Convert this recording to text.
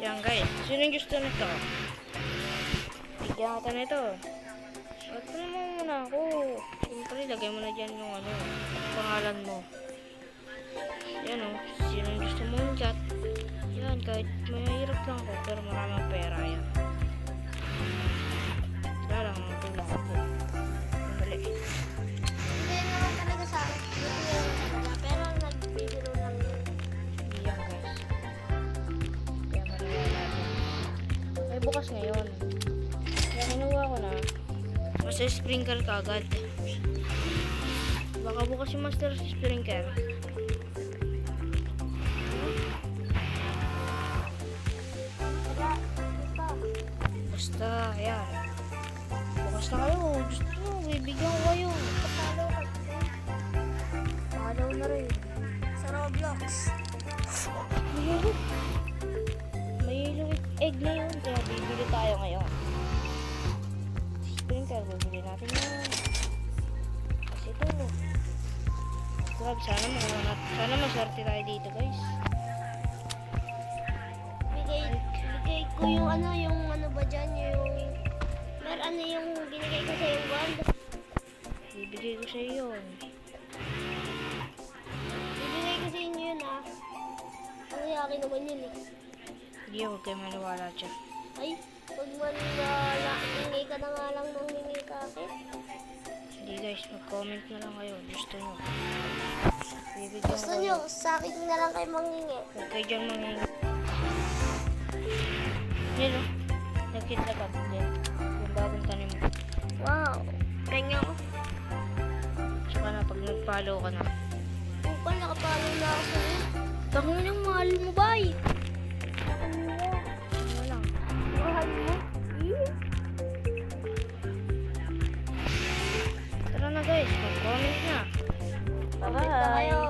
Yan guys, sino yung gusto nito? Bigyan kita nito. At mo muna ako. Siyempre, lagay mo na dyan yung pangalan mo. Yan o, sino yung gusto mong chat? Yan, kahit mahirap lang ko, pero maraming pera yan. Wala lang, tulak ako. Mali. Hindi naman talaga sa akin. Hindi naman talaga. Pero nagbibiro lang yun. Yan guys. Kaya maniwala natin. May bukas ngayon. Kaya kinuha ko na. Master Sprinkle ka agad. Baka bukas yung Master Sprinkle. Kaya, ito. Basta, ayan. Bukas na kayo. Gusto nyo, bibigyan ko kayo. Patalo ka. Pakalaw na rin. Sa Roblox. May egg na yun. Kaya bibili tayo ngayon. Sprinkle, bibili natin yun. Kasi ito. Grab, sana maswerte tayo dito guys. Bigay ko yung yung ba dyan, yung binigay ko sa yung wand. Bibigay ko sa'yo yun. Bibigay ko sa inyo yun Ang akin naman yun Hindi ako kayo maniwala dyan. Ay, pag maniwala, hingi ka na nga lang nung hingi ka akin. Hindi guys, mag-comment na lang kayo. Gusto nyo. Bibigyan Gusto ko nyo, kayo. sa akin na lang kayo manghingi. Huwag kayo dyan mangingi. Yan o. Nakita ka din. Yung bagong tanim mo. Wow, kanya ko. Saka na pag nag-follow ka na. Kung pa nakapalo na ako sa'yo. Tango ng mahal mo ba eh? Ano? Ano lang. Mahal mo? Tara na guys, mag-comment na. Comment na kayo.